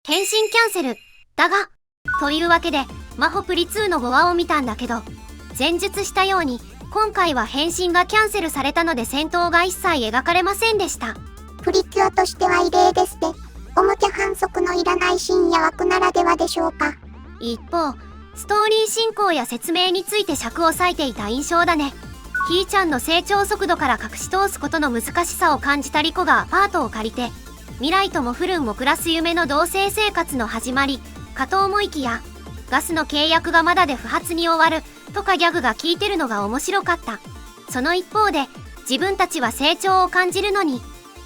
変身キャンセル。だが、というわけで、マホプリ2の5話を見たんだけど、前述したように、今回は変身がキャンセルされたので戦闘が一切描かれませんでした。プリキュアとしては異例ですね。おもちゃ反則のいらないシーンや枠ならではでしょうか。一方、ストーリー進行や説明について尺を割いていた印象だね。ひーちゃんの成長速度から隠し通すことの難しさを感じたリコがアパートを借りて、未来ともフルンも暮らす夢の同棲生活の始まりかと思いきや、ガスの契約がまだで不発に終わるとかギャグが効いてるのが面白かった。その一方で、自分たちは成長を感じるのに、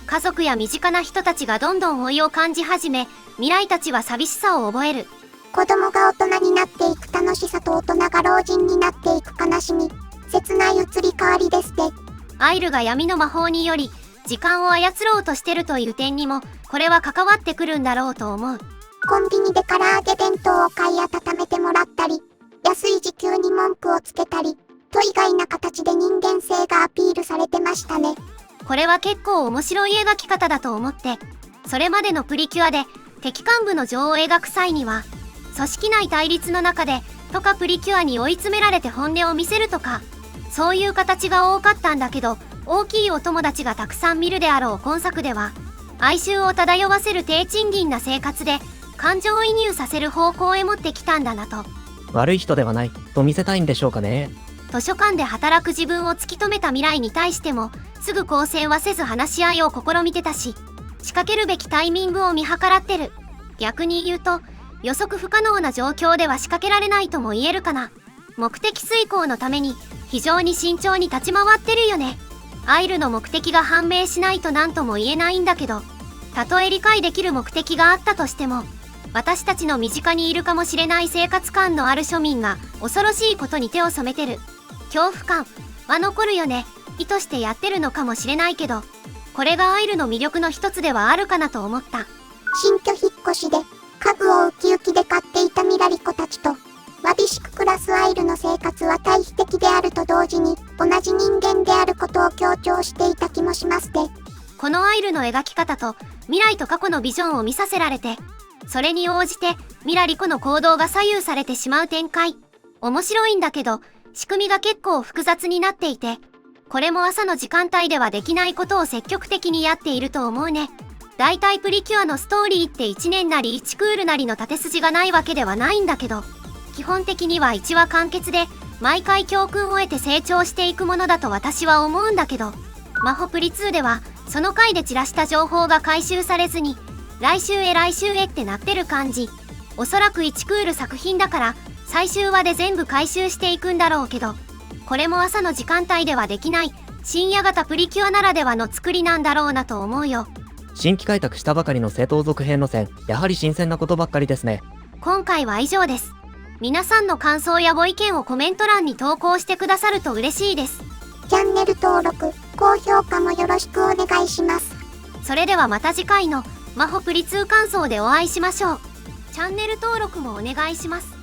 家族や身近な人たちがどんどん老いを感じ始め、未来たちは寂しさを覚える。子供が大人になっていく楽しさと大人が老人になっていく悲しみ、切ない移り変わりですね。アイルが闇の魔法により時間を操ろうとしてるという点にもこれは関わってくるんだろうと思う。コンビニで唐揚げ弁当を買い温めてもらったり、安い時給に文句をつけたりと意外な形で人間性がアピールされてましたね。これは結構面白い描き方だと思って、それまでのプリキュアで敵幹部の情を描く際には、組織内対立の中でとかプリキュアに追い詰められて本音を見せるとか、そういう形が多かったんだけど、大きいお友達がたくさん見るであろう今作では、哀愁を漂わせる低賃金な生活で感情移入させる方向へ持ってきたんだなと。悪い人ではないと見せたいんでしょうかね。図書館で働く自分を突き止めた未来に対してもすぐ交戦はせず話し合いを試みてたし、仕掛けるべきタイミングを見計らってる。逆に言うと、予測不可能な状況では仕掛けられないとも言えるかな。目的遂行のために非常に慎重に立ち回ってるよね。アイルの目的が判明しないと何とも言えないんだけど、たとえ理解できる目的があったとしても、私たちの身近にいるかもしれない生活感のある庶民が恐ろしいことに手を染めてる。恐怖感は残るよね。意図してやってるのかもしれないけど、これがアイルの魅力の一つではあるかなと思った。新居引っ越しで家具をウキウキで買っていたミラリコたちとわびしく暮らすアイルの生活は対比的であると同時に同じ人間であることを強調していた気もしますね。このアイルの描き方と未来と過去のビジョンを見させられて、それに応じてミラリコの行動が左右されてしまう展開。面白いんだけど、仕組みが結構複雑になっていて、これも朝の時間帯ではできないことを積極的にやっていると思うね。だいたいプリキュアのストーリーって1年なり1クールなりの縦筋がないわけではないんだけど、基本的には1話完結で毎回教訓を得て成長していくものだと私は思うんだけど、マホプリ2ではその回で散らした情報が回収されずに来週へってなってる感じ。おそらく1クール作品だから最終話で全部回収していくんだろうけど、これも朝の時間帯ではできない深夜型プリキュアならではの作りなんだろうなと思うよ。新規開拓したばかりの正当続編路線、やはり新鮮なことばっかりですね。今回は以上です。皆さんの感想やご意見をコメント欄に投稿してくださると嬉しいです。チャンネル登録、高評価もよろしくお願いします。それではまた次回のマホプリ2感想でお会いしましょう。チャンネル登録もお願いします。